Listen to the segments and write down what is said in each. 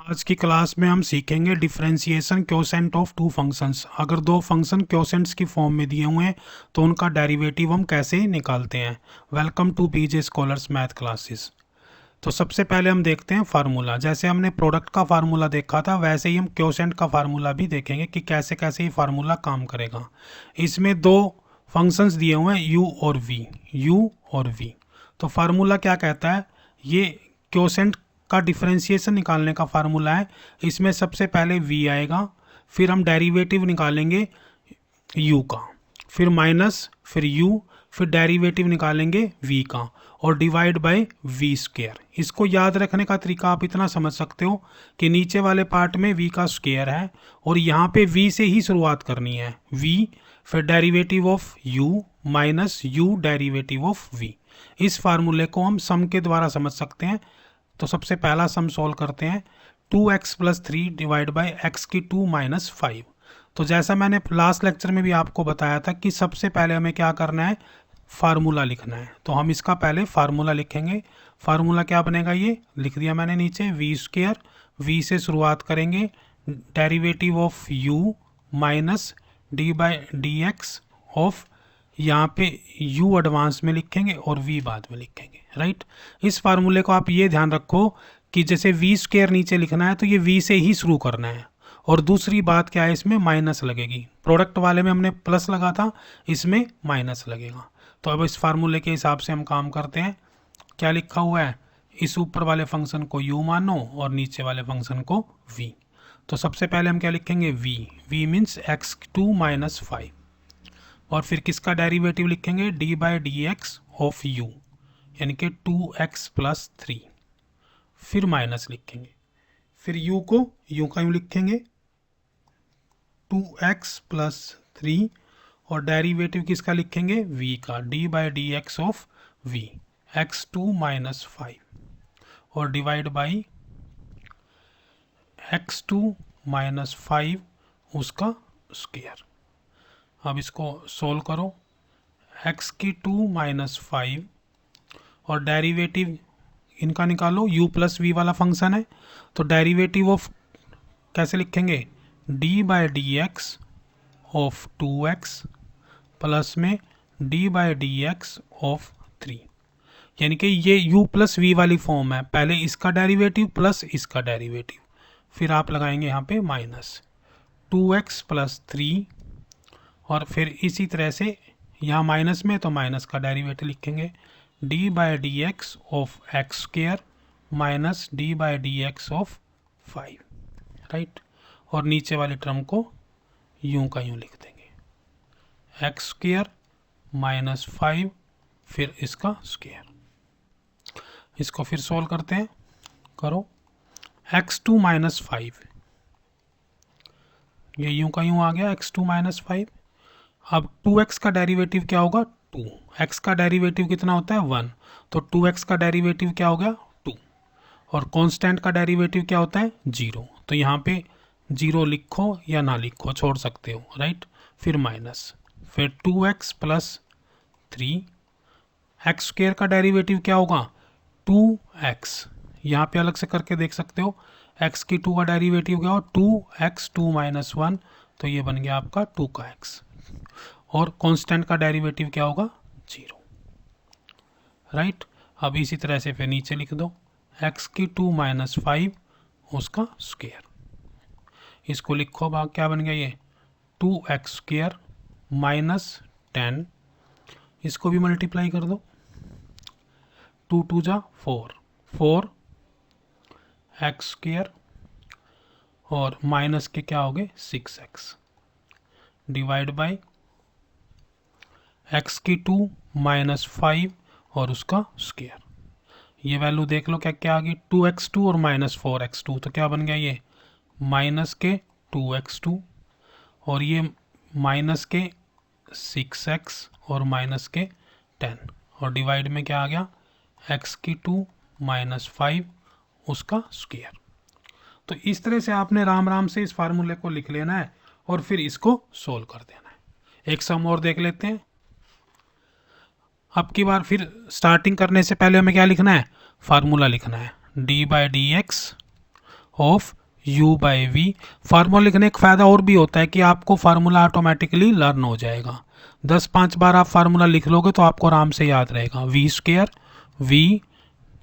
आज की क्लास में हम सीखेंगे differentiation quotient of two functions. अगर दो फंक्शन क्वोशेंट्स की फॉर्म में दिए हुए हैं तो उनका डेरिवेटिव हम कैसे निकालते हैं। Welcome to BJ scholars math classes. तो सबसे पहले हम देखते हैं फार्मूला। जैसे हमने प्रोडक्ट का फार्मूला देखा था वैसे ही हम क्वोशेंट का फार्मूला भी देखेंगे कि कैसे कैसे ये फार्मूला काम करेगा। इसमें दो फंक्शंस दिए हुए हैं u और v। तो फार्मूला क्या कहता है, ये क्वोशेंट का डिफरेंशिएशन निकालने का फार्मूला है। इसमें सबसे पहले v आएगा, फिर हम डेरिवेटिव निकालेंगे u का, फिर माइनस, फिर u, फिर डेरिवेटिव निकालेंगे v का और डिवाइड बाय v स्क्वायर। इसको याद रखने का तरीका आप इतना समझ सकते हो कि नीचे वाले पार्ट में v का स्क्वायर है और यहाँ पे v से ही शुरुआत करनी है। v फिर derivative of u minus u derivative of v। इस फार्मूले को हम सम के द्वारा समझ सकते हैं। तो सबसे पहला सम सॉल्व करते हैं। 2x plus 3 divide by x की 2 माइनस 5। तो जैसा मैंने लास्ट लेक्चर में भी आपको बताया था कि सबसे पहले हमें क्या करना है, फार्मूला लिखना है। तो हम इसका पहले फार्मूला लिखेंगे। फार्मूला क्या बनेगा, ये लिख दिया मैंने नीचे, वी स्क्वायर, वी से शुरुआत करेंगे, derivative of u minus D by d x of, यहाँ पे u एडवांस में लिखेंगे और v बाद में लिखेंगे, राइट। इस फार्मूले को आप ये ध्यान रखो कि जैसे v स्क्वायर नीचे लिखना है तो ये v से ही शुरू करना है। और दूसरी बात क्या है, इसमें माइनस लगेगी। प्रोडक्ट वाले में हमने प्लस लगा था, इसमें माइनस लगेगा। तो अब इस फार्मूले के हिसाब से हम काम करते हैं। क्या लिखा हुआ है, इस ऊपर वाले फंक्शन को u मानो और नीचे वाले फंक्शन को v। तो सबसे पहले हम क्या लिखेंगे, v मीन्स x2 माइनस 5 और फिर किसका डेरिवेटिव लिखेंगे, D by d x of u यानी कि 2x प्लस 3, फिर माइनस लिखेंगे, फिर u को u का यूँ लिखेंगे 2x प्लस 3 और डेरिवेटिव किसका लिखेंगे, v का, D by d x of v x2 minus 5 और डिवाइड बाई x2 माइनस 5 उसका स्क्वायर। अब इसको सोल्व करो, x की 2 माइनस 5 और डेरिवेटिव इनका निकालो, u प्लस वी वाला फंक्शन है तो डेरिवेटिव ऑफ कैसे लिखेंगे, d by d x of 2x plus में d by d x of 3। यानी कि ये u प्लस वी वाली फॉर्म है, पहले इसका डेरिवेटिव प्लस इसका डेरिवेटिव, फिर आप लगाएंगे यहाँ पे माइनस 2x प्लस 3 और फिर इसी तरह से यहाँ माइनस में तो माइनस का डेरिवेटिव लिखेंगे, D by d x of x square minus D by d x of 5, right. और नीचे वाले टर्म को यूं का यूं लिख देंगे, एक्स स्क्वायर माइनस 5 फिर इसका स्क्वायर। इसको फिर सोल्व करते हैं, करो x2 माइनस 5, ये यूं का यूं आ गया x2 माइनस 5। अब 2x का डेरिवेटिव क्या होगा, 2, x का डेरिवेटिव कितना होता है 1, तो 2x का डेरिवेटिव क्या हो गया 2 और कांस्टेंट का डेरिवेटिव क्या होता है 0। तो यहाँ पे 0 लिखो या ना लिखो, छोड़ सकते हो, राइट। फिर माइनस, फिर 2x प्लस 3, एक्स स्क्वायर का डेरिवेटिव क्या होगा 2x, यहाँ पे अलग से करके देख सकते हो, x की 2 का डेरिवेटिव क्या होगा 2x 2 माइनस 1, तो ये बन गया आपका 2 का x और कांस्टेंट का डेरिवेटिव क्या होगा 0, राइट। अब इसी तरह से फिर नीचे लिख दो x की 2 माइनस 5 उसका स्क्वायर। इसको लिखो भाग, क्या बन गया ये 2x स्क्वायर माइनस 10, इसको भी मल्टीप्लाई कर दो, 2 2 जा 4 एक्स स्क्वायर और माइनस के क्या हो गए 6x डिवाइड बाई x की 2 माइनस 5 और उसका स्क्वायर। ये वैल्यू देख लो क्या क्या आ गई, 2x2 और माइनस 4x2, तो क्या बन गया ये माइनस के 2x2 और ये माइनस के 6x और माइनस के 10 और डिवाइड में क्या आ गया x की 2 माइनस 5 उसका स्क्वायर। तो इस तरह से आपने राम राम से इस फार्मूले को लिख लेना है और फिर इसको सोल्व कर देना है। एक सम और देख लेते हैं। अब की बार फिर स्टार्टिंग करने से पहले हमें क्या लिखना है, फार्मूला लिखना है, d by d x of u by v. Formula लिखने का फ़ायदा और भी होता है कि आपको फार्मूला ऑटोमेटिकली लर्न हो जाएगा। 10-5 बार आप फार्मूला लिख लोगे तो आपको आराम से याद रहेगा। V square v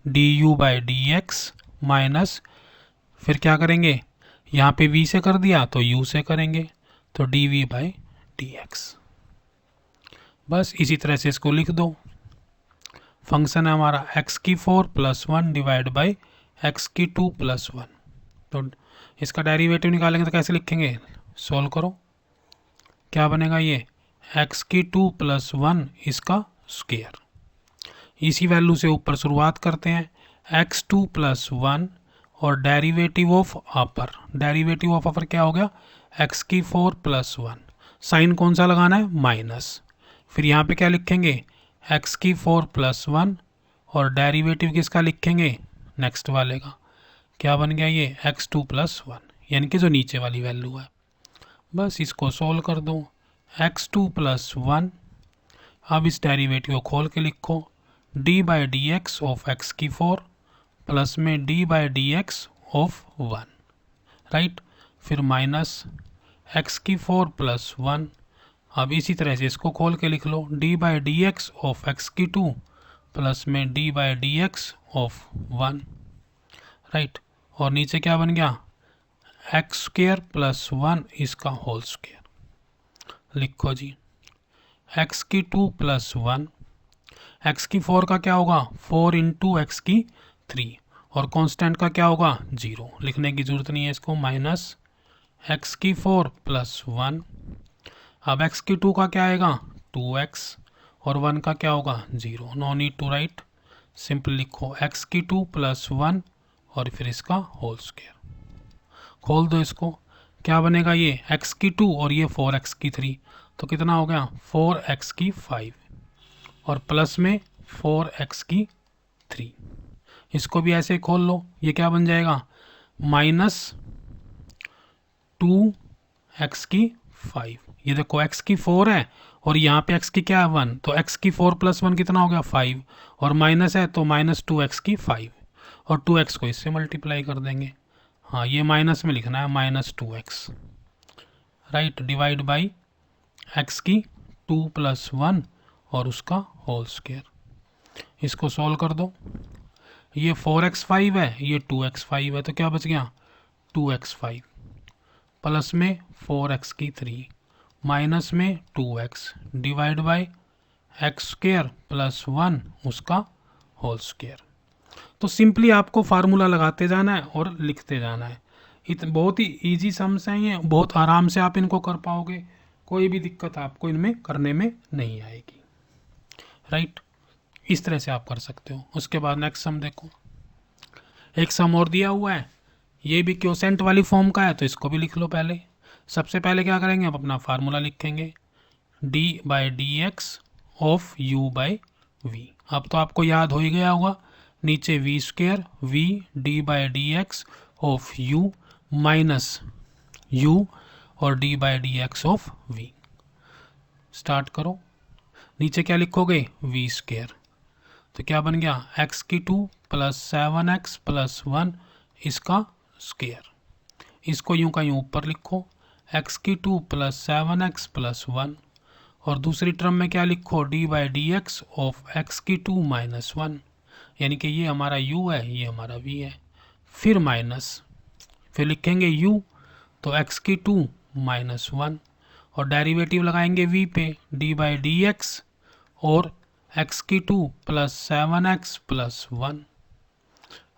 d u by d x minus, फिर क्या करेंगे, यहाँ पे v से कर दिया तो u से करेंगे तो d v by d x. बस इसी तरह से इसको लिख दो। फंक्शन है हमारा x की 4 + 1 डिवाइड बाई x की 2 + 1। तो इसका डेरिवेटिव निकालेंगे तो कैसे लिखेंगे, सोल्व करो। क्या बनेगा ये x की 2 + 1 इसका स्क्वायर। इसी वैल्यू से ऊपर शुरुआत करते हैं। x2 + 1 और derivative of upper, derivative of upper क्या हो गया, x की 4 + 1। साइन कौन सा लगाना है, माइनस। फिर यहाँ पे क्या लिखेंगे, x की 4 + 1 और डेरिवेटिव किसका लिखेंगे, नेक्स्ट वाले का। क्या बन गया ये x2 + 1, यानी कि जो नीचे वाली वैल्यू है। बस इसको सोल्व कर दो। x2 + 1, अब इस डेरिवेटिव को खोल के लिखो, d by d x of x की 4 प्लस में d by d x of 1, right. फिर माइनस x की 4 + 1, अब इसी तरह से इसको खोल के लिख लो, d by d x of x की 2 प्लस में d by d x of 1, right. और नीचे क्या बन गया, x² + 1 इसका होल स्क्वायर। लिखो जी, x की 2 + 1, x की 4 का क्या होगा 4 × x की 3 और कांस्टेंट का क्या होगा 0, लिखने की जरूरत नहीं है इसको, माइनस x की 4 + 1। अब x की 2 का क्या आएगा 2x और 1 का क्या होगा 0, no need to write, simple लिखो x की 2 + 1 और फिर इसका होल स्क्वायर। खोल दो इसको, क्या बनेगा ये x की 2 और ये 4x की 3, तो कितना हो गया 4x की 5 और प्लस में 4x की 3। इसको भी ऐसे खोल लो, ये क्या बन जाएगा -2x की 5। ये देखो x की 4 है और यहाँ पे x की क्या है 1, तो x की 4 + 1 कितना हो गया 5 और माइनस है तो -2x की 5 और 2x को इससे मल्टीप्लाई कर देंगे। हाँ ये माइनस में लिखना है -2x, right, divide by x की 2 + 1 और उसका होल स्क्वायर। इसको सॉल्व कर दो, ये 4x5 है, ये 2x5 है, तो क्या बच गया 2x5 प्लस में 4x की 3 माइनस में 2x डिवाइड बाई x² + 1 उसका होल स्क्वायर। तो सिंपली आपको फार्मूला लगाते जाना है और लिखते जाना है। बहुत ही इजी सम्स हैं ये, बहुत आराम से आप इनको कर पाओगे, कोई भी दिक्कत आपको इनमें करने में नहीं आएगी, राइट। इस तरह से आप कर सकते हो। उसके बाद नेक्स्ट सम देखो, एक सम और दिया हुआ है, ये भी क्वोशेंट वाली फॉर्म का है, तो इसको भी लिख लो। पहले सबसे पहले क्या करेंगे, आप अपना फार्मूला लिखेंगे d by d x of u by v. अब तो आपको याद हो ही गया होगा, नीचे v² v d by d x of u minus u और d by d x of v। Start करो, नीचे क्या लिखोगे v², तो क्या बन गया x की 2 + 7x + 1 इसका स्क्वायर। इसको यूं का यूं ऊपर लिखो, x की 2 + 7x + 1 और दूसरी टर्म में क्या लिखो d by d x of x की 2 - 1, यानी कि ये हमारा u है, ये हमारा v है। फिर माइनस, फिर लिखेंगे u, तो x की 2 - 1 और डेरिवेटिव लगाएंगे v पे, d बाई डी एक्स और x की 2 + 7x + 1।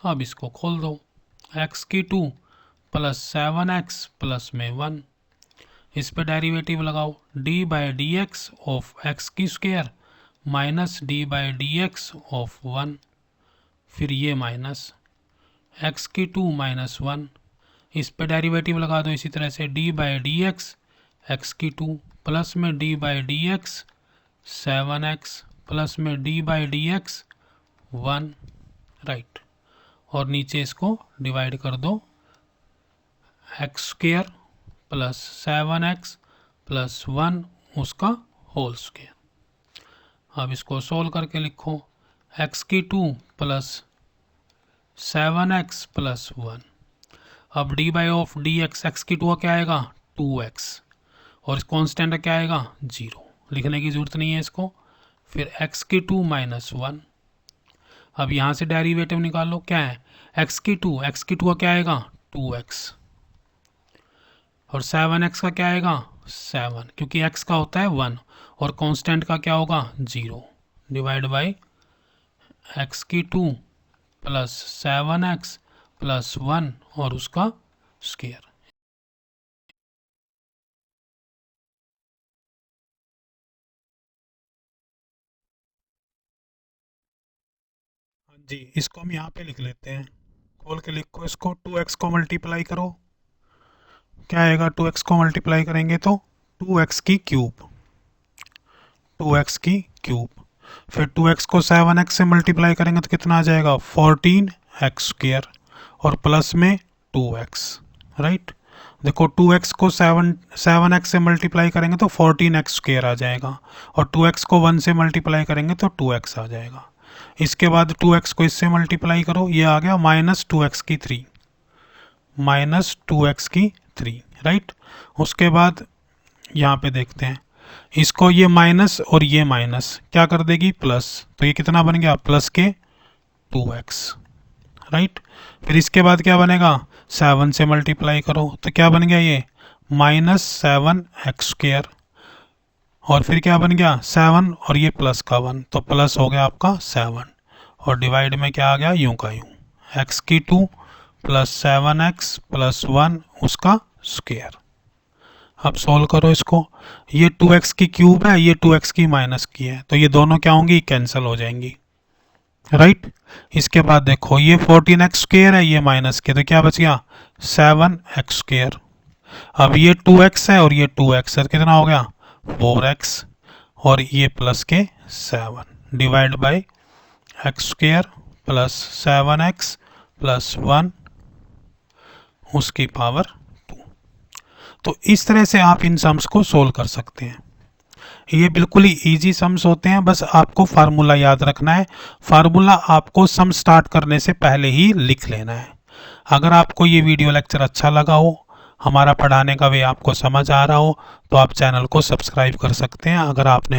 अब इसको खोल दो, x की 2 + 7x प्लस में 1, इस पे डेरिवेटिव लगाओ, d by d x of x की square minus d by d x of 1, फिर ये माइनस x की 2 - 1, इस पे डेरिवेटिव लगा दो इसी तरह से, d by d x x की 2 प्लस में d by d x 7x plus में d by d x 1, right. और नीचे इसको डिवाइड कर दो, x² + 7x + 1 उसका होल स्क्वायर। अब इसको सोल्व करके लिखो, x की 2 + 7x + 1, अब D by of D x, x की टू क्या आएगा 2x, और इस कॉन्स्टेंट का क्या आएगा 0, लिखने की जरूरत नहीं है इसको। फिर x की 2 माइनस 1। अब यहाँ से डेरिवेटिव निकालो, क्या है x की 2 का क्या आएगा 2x, और 7x का क्या आएगा 7, क्योंकि x का होता है 1 और कांस्टेंट का क्या होगा 0, डिवाइड बाय x की 2 प्लस 7x प्लस 1 और उसका स्क्वायर। हाँ जी, इसको हम यहाँ पे लिख लेते हैं, खोल के लिखो इसको। 2x को मल्टीप्लाई करो, क्या आएगा 2x को मल्टीप्लाई करेंगे तो 2x की क्यूब, 2x की क्यूब। फिर 2x को 7x से मल्टीप्लाई करेंगे तो कितना आ जाएगा 14x स्क्वायर, और प्लस में 2x, राइट। देखो 2x को 7x से मल्टीप्लाई करेंगे तो 14x स्क्वायर आ जाएगा, और 2x को 1 से मल्टीप्लाई करेंगे तो 2x आ जाएगा। इसके बाद 2x को इससे मल्टीप्लाई करो, ये आ गया माइनस 2x की 3, माइनस 2x की 3, राइट। उसके बाद यहाँ पे देखते हैं, इसको ये माइनस और ये माइनस क्या कर देगी प्लस, तो ये कितना बन गया प्लस के 2x, राइट। फिर इसके बाद क्या बनेगा 7 से मल्टीप्लाई करो तो क्या बन गया ये माइनस 7x स्क्वायर, और फिर क्या बन गया 7 और ये प्लस का 1, तो प्लस हो गया आपका 7, और डिवाइड में क्या आ गया यूं का यूं, x की 2 प्लस 7x प्लस 1 उसका स्क्वायर। अब सोल्व करो इसको, ये 2x की क्यूब है, ये 2x की माइनस की है, तो ये दोनों क्या होंगी कैंसिल हो जाएंगी, राइट। इसके बाद देखो ये 14x स्क्वायर है, ये माइनस के, तो क्या बच गया 7x स्क्वायर। अब ये 2x है और ये 2x है, तो कितना हो गया 4x, और ये प्लस के 7, divide by x square plus 7x plus 1 उसकी पावर 2। तो इस तरह से आप इन सम्स को सोल्व कर सकते हैं। ये बिल्कुल ही इजी सम्स होते हैं, बस आपको फार्मूला याद रखना है। फार्मूला आपको सम स्टार्ट करने से पहले ही लिख लेना है। अगर आपको ये वीडियो लेक्चर अच्छा लगा हो, हमारा पढ़ाने का वे आपको समझ आ रहा हो, तो आप चैनल को सब्सक्राइब कर सकते हैं। अगर आपने